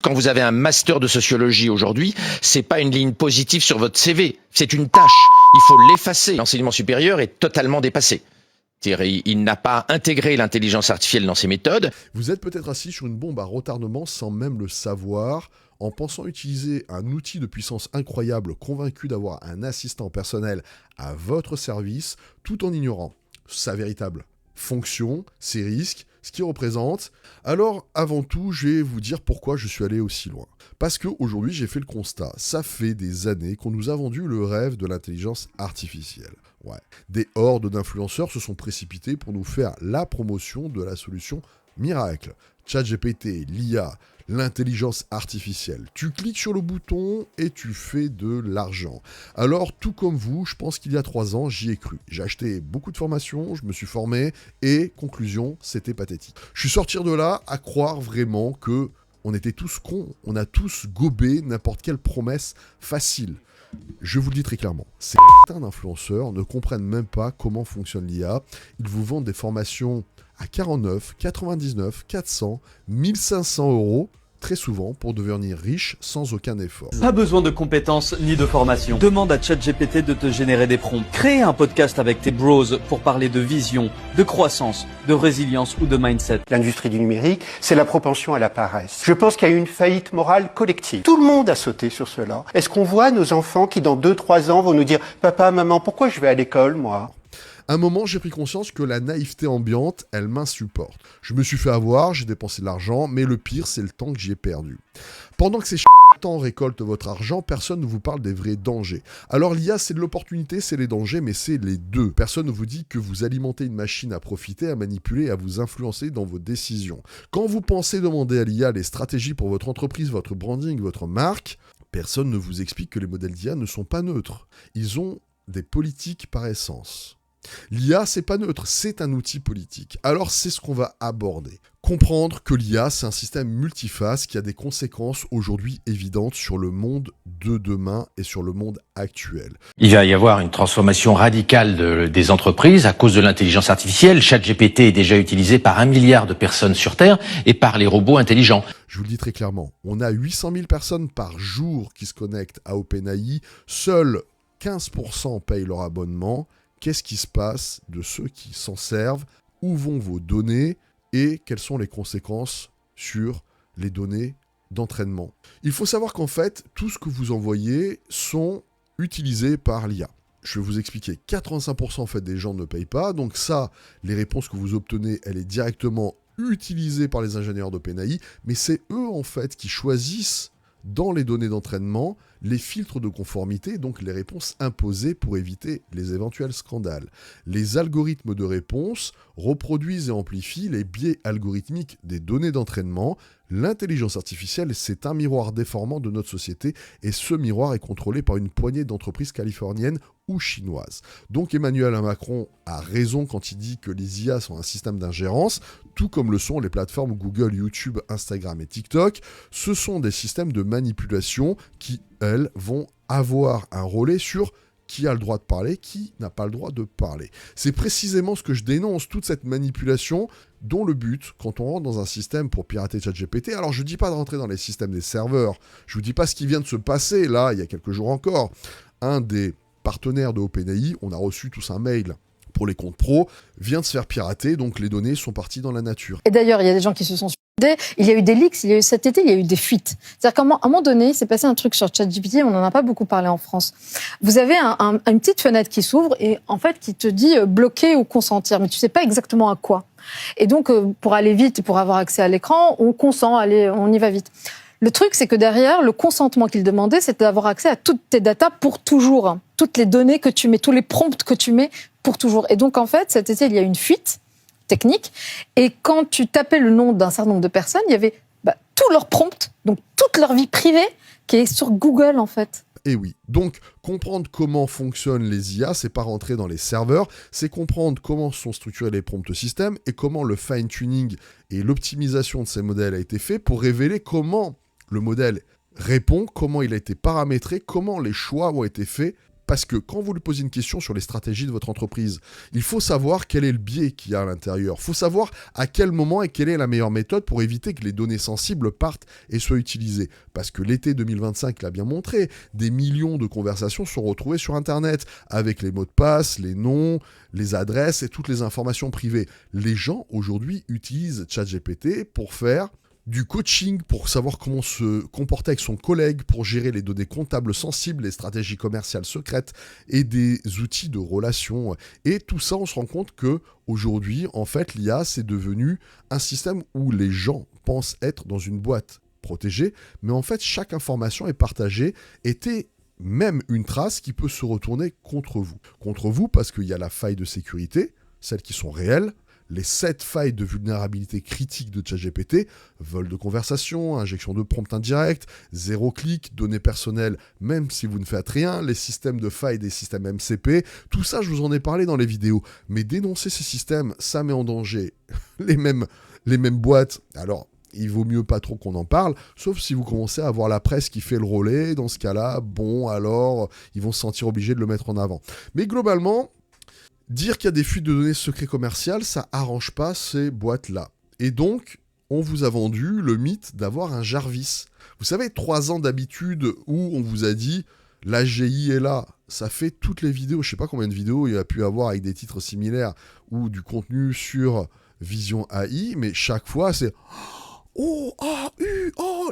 Quand vous avez un master de sociologie aujourd'hui, c'est pas une ligne positive sur votre CV, c'est une tâche. Il faut l'effacer. L'enseignement supérieur est totalement dépassé. C'est-à-dire, il n'a pas intégré l'intelligence artificielle dans ses méthodes. Vous êtes peut-être assis sur une bombe à retardement sans même le savoir, en pensant utiliser un outil de puissance incroyable, convaincu d'avoir un assistant personnel à votre service, tout en ignorant sa véritable fonction, ses risques, ce qu'il représente. Alors, avant tout, je vais vous dire pourquoi je suis allé aussi loin. Parce qu'aujourd'hui, j'ai fait le constat. Ça fait des années qu'on nous a vendu le rêve de l'intelligence artificielle. Ouais. Des hordes d'influenceurs se sont précipités pour nous faire la promotion de la solution miracle. ChatGPT, l'IA, l'intelligence artificielle. Tu cliques sur le bouton et tu fais de l'argent. Alors, tout comme vous, je pense qu'il y a 3 ans, j'y ai cru. J'ai acheté beaucoup de formations, je me suis formé et, conclusion, c'était pathétique. Je suis sorti de là à croire vraiment que on était tous cons, on a tous gobé n'importe quelle promesse facile. Je vous le dis très clairement, ces putains d'influenceurs ne comprennent même pas comment fonctionne l'IA. Ils vous vendent des formations à 49, 99, 400, 1500 euros, très souvent pour devenir riche sans aucun effort. Pas besoin de compétences ni de formation. Demande à ChatGPT de te générer des prompts. Crée un podcast avec tes bros pour parler de vision, de croissance, de résilience ou de mindset. L'industrie du numérique, c'est la propension à la paresse. Je pense qu'il y a eu une faillite morale collective. Tout le monde a sauté sur cela. Est-ce qu'on voit nos enfants qui, dans 2-3 ans, vont nous dire « Papa, maman, pourquoi je vais à l'école, moi ?» À un moment, j'ai pris conscience que la naïveté ambiante, elle m'insupporte. Je me suis fait avoir, j'ai dépensé de l'argent, mais le pire, c'est le temps que j'y ai perdu. Pendant que ces temps récoltent votre argent, personne ne vous parle des vrais dangers. Alors l'IA, c'est de l'opportunité, c'est les dangers, mais c'est les deux. Personne ne vous dit que vous alimentez une machine à profiter, à manipuler, à vous influencer dans vos décisions. Quand vous pensez demander à l'IA les stratégies pour votre entreprise, votre branding, votre marque, personne ne vous explique que les modèles d'IA ne sont pas neutres. Ils ont des politiques par essence. L'IA, c'est pas neutre, c'est un outil politique. Alors c'est ce qu'on va aborder. Comprendre que l'IA, c'est un système multiface qui a des conséquences aujourd'hui évidentes sur le monde de demain et sur le monde actuel. Il va y avoir une transformation radicale des entreprises à cause de l'intelligence artificielle. ChatGPT est déjà utilisé par 1 milliard de personnes sur Terre et par les robots intelligents. Je vous le dis très clairement, on a 800 000 personnes par jour qui se connectent à OpenAI. Seuls 15% payent leur abonnement. Qu'est-ce qui se passe de ceux qui s'en servent? Où vont vos données? Et quelles sont les conséquences sur les données d'entraînement? Il faut savoir qu'en fait, tout ce que vous envoyez sont utilisés par l'IA. Je vais vous expliquer. 85% en fait des gens ne payent pas. Donc ça, les réponses que vous obtenez, elle est directement utilisée par les ingénieurs d'OpenAI. Mais c'est eux en fait qui choisissent dans les données d'entraînement les filtres de conformité, donc les réponses imposées pour éviter les éventuels scandales. Les algorithmes de réponse reproduisent et amplifient les biais algorithmiques des données d'entraînement. L'intelligence artificielle, c'est un miroir déformant de notre société et ce miroir est contrôlé par une poignée d'entreprises californiennes ou chinoises. Donc Emmanuel Macron a raison quand il dit que les IA sont un système d'ingérence, tout comme le sont les plateformes Google, YouTube, Instagram et TikTok. Ce sont des systèmes de manipulation qui, elles, vont avoir un relais sur qui a le droit de parler, qui n'a pas le droit de parler. C'est précisément ce que je dénonce, toute cette manipulation dont le but, quand on rentre dans un système pour pirater ChatGPT, alors je ne dis pas de rentrer dans les systèmes des serveurs, je ne vous dis pas ce qui vient de se passer, là, il y a quelques jours encore. Un des partenaires de OpenAI, on a reçu tous un mail pour les comptes pro, vient de se faire pirater, donc les données sont parties dans la nature. Et d'ailleurs, il y a des gens qui se sont suicidés, il y a eu des leaks, il y a eu cet été, il y a eu des fuites. C'est-à-dire qu'à un moment donné, il s'est passé un truc sur ChatGPT, on n'en a pas beaucoup parlé en France. Vous avez une petite fenêtre qui s'ouvre et en fait qui te dit bloquer ou consentir, mais tu ne sais pas exactement à quoi. Et donc, pour aller vite, pour avoir accès à l'écran, on consent, allez, on y va vite. Le truc, c'est que derrière, le consentement qu'il demandait, c'était d'avoir accès à toutes tes datas pour toujours. Toutes les données que tu mets, tous les prompts que tu mets pour toujours. Et donc, en fait, cet été, il y a eu une fuite technique. Et quand tu tapais le nom d'un certain nombre de personnes, il y avait tous leurs prompts, donc toute leur vie privée, qui est sur Google, en fait. Et oui, donc comprendre comment fonctionnent les IA, c'est pas rentrer dans les serveurs, c'est comprendre comment sont structurés les prompt systems et comment le fine-tuning et l'optimisation de ces modèles a été fait pour révéler comment le modèle répond, comment il a été paramétré, comment les choix ont été faits Parce que quand vous lui posez une question sur les stratégies de votre entreprise, il faut savoir quel est le biais qu'il y a à l'intérieur. Il faut savoir à quel moment et quelle est la meilleure méthode pour éviter que les données sensibles partent et soient utilisées. Parce que l'été 2025 l'a bien montré, des millions de conversations sont retrouvées sur Internet avec les mots de passe, les noms, les adresses et toutes les informations privées. Les gens aujourd'hui utilisent ChatGPT pour faire du coaching, pour savoir comment se comporter avec son collègue, pour gérer les données comptables sensibles, les stratégies commerciales secrètes et des outils de relation. Et tout ça, on se rend compte que aujourd'hui, en fait, l'IA, c'est devenu un système où les gens pensent être dans une boîte protégée, mais en fait, chaque information est partagée, était même une trace qui peut se retourner contre vous. Contre vous parce qu'il y a la faille de sécurité, celles qui sont réelles, les 7 failles de vulnérabilité critique de ChatGPT, vol de conversation, injection de prompt indirect, 0 clic, données personnelles, même si vous ne faites rien, les systèmes de failles des systèmes MCP, tout ça je vous en ai parlé dans les vidéos. Mais dénoncer ces systèmes, ça met en danger les mêmes boîtes. Alors, il vaut mieux pas trop qu'on en parle, sauf si vous commencez à avoir la presse qui fait le relais. Dans ce cas-là, bon, alors, ils vont se sentir obligés de le mettre en avant. Mais globalement, dire qu'il y a des fuites de données secret commerciales, ça arrange pas ces boîtes-là. Et donc, on vous a vendu le mythe d'avoir un Jarvis. Vous savez, 3 ans d'habitude où on vous a dit « l'AGI est là ». Ça fait toutes les vidéos, je sais pas combien de vidéos il y a pu avoir avec des titres similaires ou du contenu sur Vision AI, mais chaque fois c'est « oh,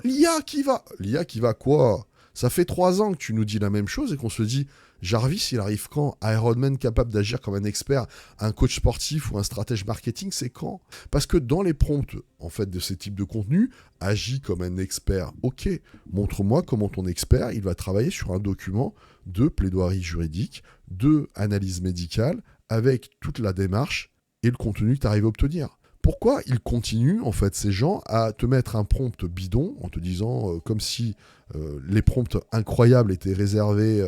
l'IA qui va ». L'IA qui va quoi ? Ça fait 3 ans que tu nous dis la même chose et qu'on se dit Jarvis, il arrive quand ? Iron Man capable d'agir comme un expert, un coach sportif ou un stratège marketing, c'est quand ? Parce que dans les prompts, en fait, de ces types de contenus, agis comme un expert. Ok, montre-moi comment ton expert, il va travailler sur un document de plaidoirie juridique, de analyse médicale, avec toute la démarche et le contenu que tu arrives à obtenir. Pourquoi ils continuent, en fait, ces gens, à te mettre un prompt bidon, en te disant, comme si les prompts incroyables étaient réservés...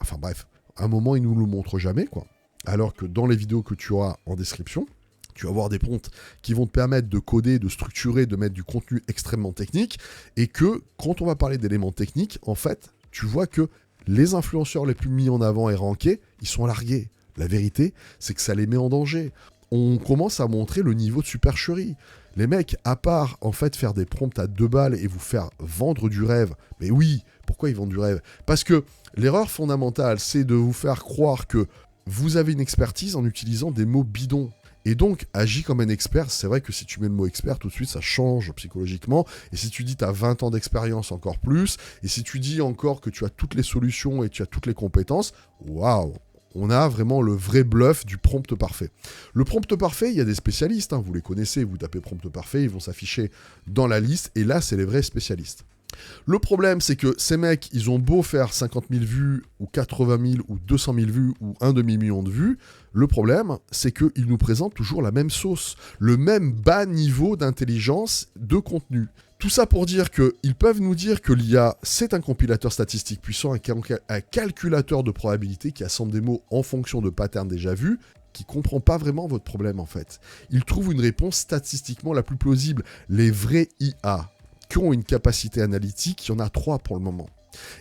Enfin bref, à un moment, ils ne nous le montrent jamais, quoi. Alors que dans les vidéos que tu auras en description, tu vas avoir des prompts qui vont te permettre de coder, de structurer, de mettre du contenu extrêmement technique, et que, quand on va parler d'éléments techniques, en fait, tu vois que les influenceurs les plus mis en avant et rankés, ils sont largués. La vérité, c'est que ça les met en danger. On commence à montrer le niveau de supercherie. Les mecs, à part en fait faire des prompts à 2 balles et vous faire vendre du rêve, mais oui, pourquoi ils vendent du rêve ? Parce que l'erreur fondamentale, c'est de vous faire croire que vous avez une expertise en utilisant des mots bidons. Et donc, agis comme un expert. C'est vrai que si tu mets le mot expert, tout de suite, ça change psychologiquement. Et si tu dis tu as 20 ans d'expérience, encore plus. Et si tu dis encore que tu as toutes les solutions et tu as toutes les compétences, waouh ! On a vraiment le vrai bluff du prompt parfait. Le prompt parfait, il y a des spécialistes, vous les connaissez, vous tapez prompt parfait, ils vont s'afficher dans la liste, et là, c'est les vrais spécialistes. Le problème, c'est que ces mecs, ils ont beau faire 50 000 vues, ou 80 000, ou 200 000 vues, ou un demi-million de vues, le problème, c'est qu'ils nous présentent toujours la même sauce, le même bas niveau d'intelligence de contenu. Tout ça pour dire qu'ils peuvent nous dire que l'IA, c'est un compilateur statistique puissant, un calculateur de probabilité qui assemble des mots en fonction de patterns déjà vus, qui ne comprend pas vraiment votre problème en fait. Ils trouvent une réponse statistiquement la plus plausible. Les vrais IA qui ont une capacité analytique, il y en a 3 pour le moment.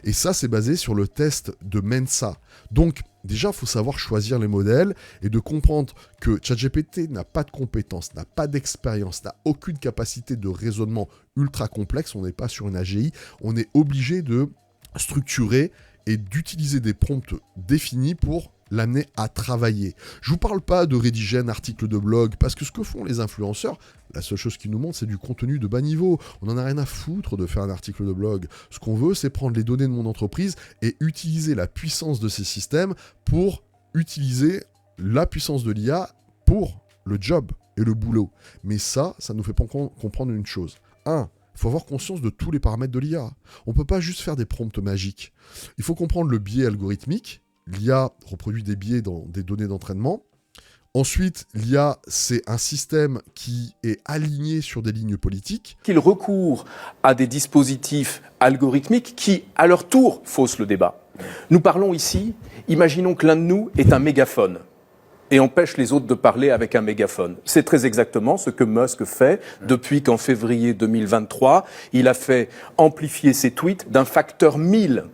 Et ça, c'est basé sur le test de Mensa. Donc, déjà, il faut savoir choisir les modèles et de comprendre que ChatGPT n'a pas de compétences, n'a pas d'expérience, n'a aucune capacité de raisonnement ultra complexe. On n'est pas sur une AGI. On est obligé de structurer et d'utiliser des prompts définis pour l'amener à travailler. Je ne vous parle pas de rédiger un article de blog, parce que ce que font les influenceurs, la seule chose qu'ils nous montrent, c'est du contenu de bas niveau. On n'en a rien à foutre de faire un article de blog. Ce qu'on veut, c'est prendre les données de mon entreprise et utiliser la puissance de ces systèmes pour utiliser la puissance de l'IA pour le job et le boulot. Mais ça nous fait comprendre une chose. 1. Il faut avoir conscience de tous les paramètres de l'IA. On ne peut pas juste faire des prompts magiques. Il faut comprendre le biais algorithmique. L'IA reproduit des biais dans des données d'entraînement. Ensuite, l'IA, c'est un système qui est aligné sur des lignes politiques. Qu'il recourt à des dispositifs algorithmiques qui, à leur tour, faussent le débat. Nous parlons ici, imaginons que l'un de nous est un mégaphone et empêche les autres de parler avec un mégaphone. C'est très exactement ce que Musk fait depuis qu'en février 2023, il a fait amplifier ses tweets d'un facteur 1000.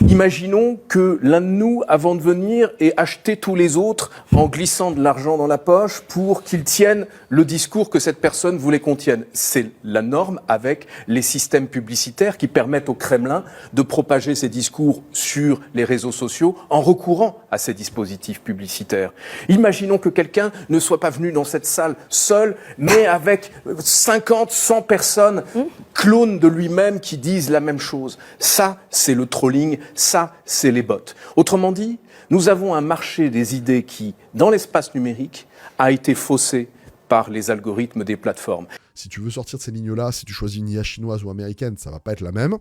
Imaginons que l'un de nous, avant de venir, ait acheté tous les autres en glissant de l'argent dans la poche pour qu'ils tiennent le discours que cette personne voulait qu'on tienne. C'est la norme avec les systèmes publicitaires qui permettent au Kremlin de propager ses discours sur les réseaux sociaux en recourant à ces dispositifs publicitaires. Imaginons que quelqu'un ne soit pas venu dans cette salle seul, mais avec 50, 100 personnes clones de lui-même qui disent la même chose. Ça, c'est le trolling. Ça, c'est les bots. Autrement dit, nous avons un marché des idées qui, dans l'espace numérique, a été faussé par les algorithmes des plateformes. Si tu veux sortir de ces lignes-là, si tu choisis une IA chinoise ou américaine, ça va pas être la même.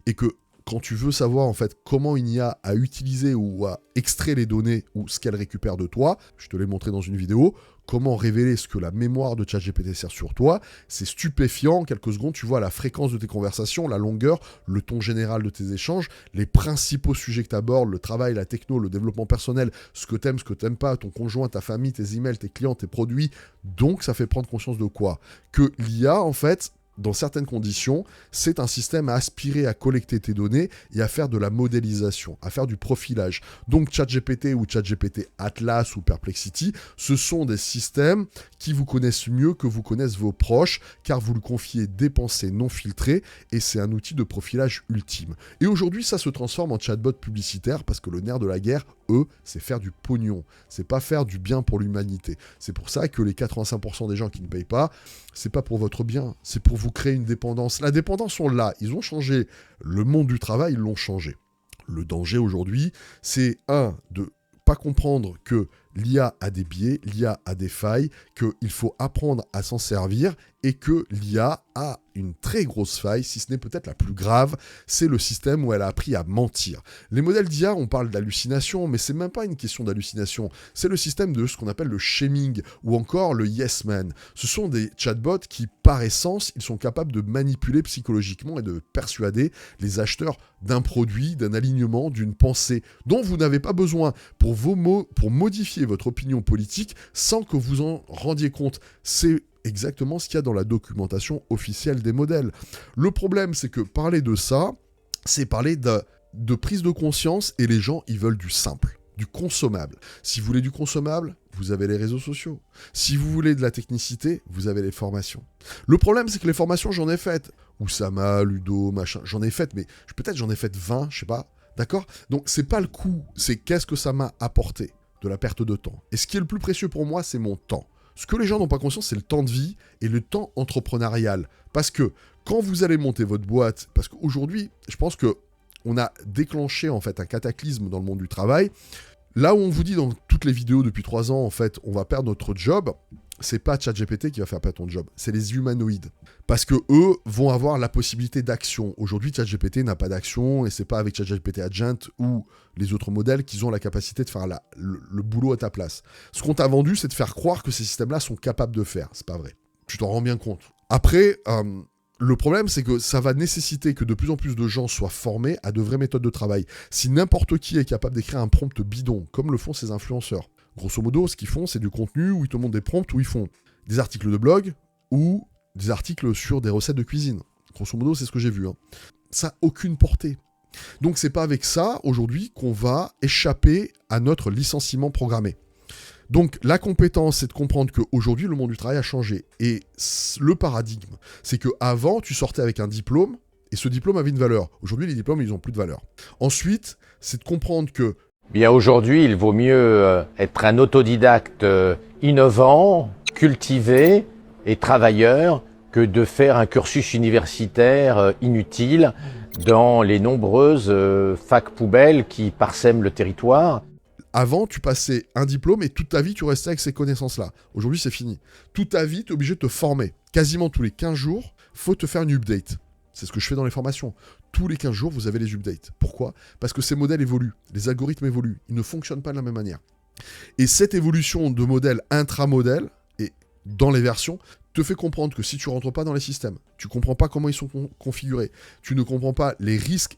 Et que quand tu veux savoir en fait comment une IA a utilisé ou a extrait les données ou ce qu'elle récupère de toi, je te l'ai montré dans une vidéo, comment révéler ce que la mémoire de ChatGPT sert sur toi, c'est stupéfiant. En quelques secondes, tu vois la fréquence de tes conversations, la longueur, le ton général de tes échanges, les principaux sujets que tu abordes, le travail, la techno, le développement personnel, ce que t'aimes, ce que t'aimes pas, ton conjoint, ta famille, tes emails, tes clients, tes produits. Donc, ça fait prendre conscience de quoi ? Que l'IA, en fait, dans certaines conditions, c'est un système à aspirer à collecter tes données et à faire de la modélisation, à faire du profilage. Donc ChatGPT ou ChatGPT Atlas ou Perplexity, ce sont des systèmes qui vous connaissent mieux que vous connaissent vos proches, car vous le confiez des pensées non filtrées et c'est un outil de profilage ultime. Et aujourd'hui, ça se transforme en chatbot publicitaire parce que le nerf de la guerre, c'est faire du pognon. C'est pas faire du bien pour l'humanité. C'est pour ça que les 85% des gens qui ne payent pas, c'est pas pour votre bien, c'est pour vous créer une dépendance. La dépendance, on l'a. Ils ont changé. Le monde du travail, ils l'ont changé. Le danger aujourd'hui, c'est de pas comprendre que l'IA a des biais, l'IA a des failles, qu'il faut apprendre à s'en servir et que l'IA a une très grosse faille, si ce n'est peut-être la plus grave, c'est le système où elle a appris à mentir. Les modèles d'IA, on parle d'hallucination, mais c'est même pas une question d'hallucination, c'est le système de ce qu'on appelle le shaming ou encore le yes man. Ce sont des chatbots qui, par essence, ils sont capables de manipuler psychologiquement et de persuader les acheteurs d'un produit, d'un alignement, d'une pensée dont vous n'avez pas besoin pour modifier votre opinion politique sans que vous en rendiez compte. C'est exactement ce qu'il y a dans la documentation officielle des modèles. Le problème, c'est que parler de ça, c'est parler de prise de conscience et les gens, ils veulent du simple, du consommable. Si vous voulez du consommable, vous avez les réseaux sociaux. Si vous voulez de la technicité, vous avez les formations. Le problème, c'est que les formations, j'en ai faites. Oussama, Ludo, machin, j'en ai faites, mais peut-être j'en ai faites 20, je sais pas. D'accord ? Donc, c'est pas le coût, c'est qu'est-ce que ça m'a apporté de la perte de temps. Et ce qui est le plus précieux pour moi, c'est mon temps. Ce que les gens n'ont pas conscience, c'est le temps de vie et le temps entrepreneurial. Parce que quand vous allez monter votre boîte, parce qu'aujourd'hui, je pense qu'on a déclenché en fait un cataclysme dans le monde du travail. Là où on vous dit dans toutes les vidéos depuis 3 ans, en fait, on va perdre notre job, c'est pas ChatGPT qui va faire perdre ton job, c'est les humanoïdes. Parce que eux vont avoir la possibilité d'action. Aujourd'hui, ChatGPT n'a pas d'action et c'est pas avec ChatGPT Agent ou les autres modèles qu'ils ont la capacité de faire le boulot à ta place. Ce qu'on t'a vendu, c'est de faire croire que ces systèmes-là sont capables de faire. C'est pas vrai. Tu t'en rends bien compte. Après, le problème, c'est que ça va nécessiter que de plus en plus de gens soient formés à de vraies méthodes de travail. Si n'importe qui est capable d'écrire un prompt bidon, comme le font ces influenceurs, grosso modo, ce qu'ils font, c'est du contenu où ils te montrent des prompts, où ils font des articles de blog ou des articles sur des recettes de cuisine. Grosso modo, c'est ce que j'ai vu. Ça n'a aucune portée. Donc, c'est pas avec ça, aujourd'hui, qu'on va échapper à notre licenciement programmé. Donc, la compétence, c'est de comprendre qu'aujourd'hui, le monde du travail a changé. Et le paradigme, c'est qu'avant, tu sortais avec un diplôme, et ce diplôme avait une valeur. Aujourd'hui, les diplômes, ils n'ont plus de valeur. Ensuite, c'est de comprendre que Bien aujourd'hui, il vaut mieux être un autodidacte innovant, cultivé et travailleur que de faire un cursus universitaire inutile dans les nombreuses facs poubelles qui parsèment le territoire. Avant, tu passais un diplôme et toute ta vie, tu restais avec ces connaissances-là. Aujourd'hui, c'est fini. Toute ta vie, tu es obligé de te former. Quasiment tous les 15 jours, faut te faire une update. C'est ce que je fais dans les formations. Tous les 15 jours, vous avez les updates. Pourquoi ? Parce que ces modèles évoluent. Les algorithmes évoluent. Ils ne fonctionnent pas de la même manière. Et cette évolution de modèles intramodèles, et dans les versions, te fait comprendre que si tu ne rentres pas dans les systèmes, tu ne comprends pas comment ils sont configurés, tu ne comprends pas les risques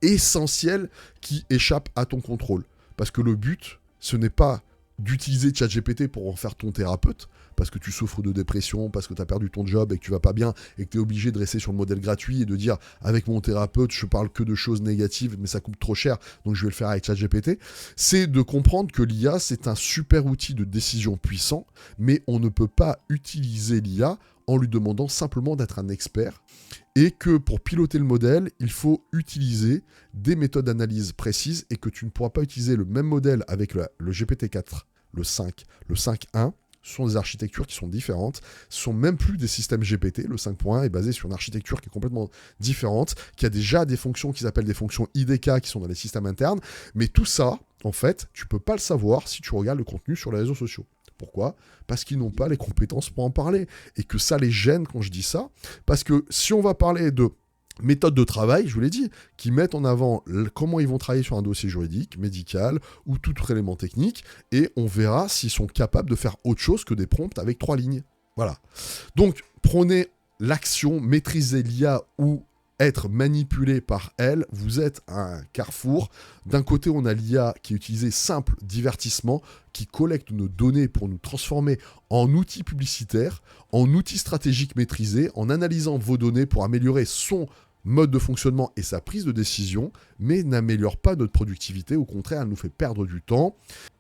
essentiels qui échappent à ton contrôle. Parce que le but, ce n'est pas d'utiliser ChatGPT pour en faire ton thérapeute, parce que tu souffres de dépression, parce que tu as perdu ton job et que tu vas pas bien et que tu es obligé de rester sur le modèle gratuit et de dire avec mon thérapeute, je parle que de choses négatives, mais ça coûte trop cher, donc je vais le faire avec ChatGPT. C'est de comprendre que l'IA, c'est un super outil de décision puissant, mais on ne peut pas utiliser l'IA en lui demandant simplement d'être un expert, et que pour piloter le modèle, il faut utiliser des méthodes d'analyse précises, et que tu ne pourras pas utiliser le même modèle avec le GPT-4, le 5, le 5.1, ce sont des architectures qui sont différentes, ce sont même plus des systèmes GPT, le 5.1 est basé sur une architecture qui est complètement différente, qui a déjà des fonctions qui s'appellent des fonctions IDK qui sont dans les systèmes internes, mais tout ça, en fait, tu peux pas le savoir si tu regardes le contenu sur les réseaux sociaux. Pourquoi ? Parce qu'ils n'ont pas les compétences pour en parler. Et que ça les gêne quand je dis ça. Parce que si on va parler de méthodes de travail, je vous l'ai dit, qui mettent en avant comment ils vont travailler sur un dossier juridique, médical ou tout autre élément technique, et on verra s'ils sont capables de faire autre chose que des prompts avec 3 lignes. Voilà. Donc, prenez l'action, maîtrisez l'IA ou être manipulé par elle, vous êtes à un carrefour. D'un côté, on a l'IA qui est utilisée simple divertissement, qui collecte nos données pour nous transformer en outils publicitaires, en outils stratégiques maîtrisés, en analysant vos données pour améliorer son mode de fonctionnement et sa prise de décision, mais n'améliore pas notre productivité. Au contraire, elle nous fait perdre du temps.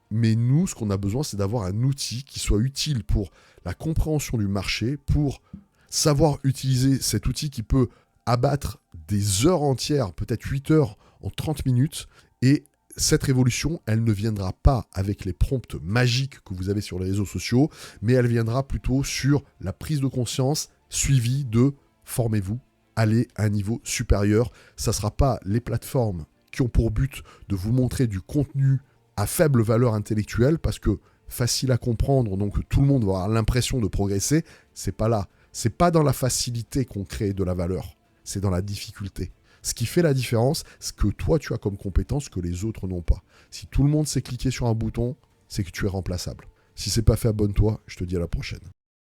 Mais nous, ce qu'on a besoin, c'est d'avoir un outil qui soit utile pour la compréhension du marché, pour savoir utiliser cet outil qui peut abattre des heures entières, peut-être 8 heures en 30 minutes. Et cette révolution, elle ne viendra pas avec les prompts magiques que vous avez sur les réseaux sociaux, mais elle viendra plutôt sur la prise de conscience suivie de formez-vous, allez à un niveau supérieur. Ça ne sera pas les plateformes qui ont pour but de vous montrer du contenu à faible valeur intellectuelle, parce que facile à comprendre, donc tout le monde va avoir l'impression de progresser. C'est pas là. C'est pas dans la facilité qu'on crée de la valeur. C'est dans la difficulté. Ce qui fait la différence, c'est que toi, tu as comme compétence que les autres n'ont pas. Si tout le monde sait cliquer sur un bouton, c'est que tu es remplaçable. Si c'est pas fait, abonne-toi. Je te dis à la prochaine.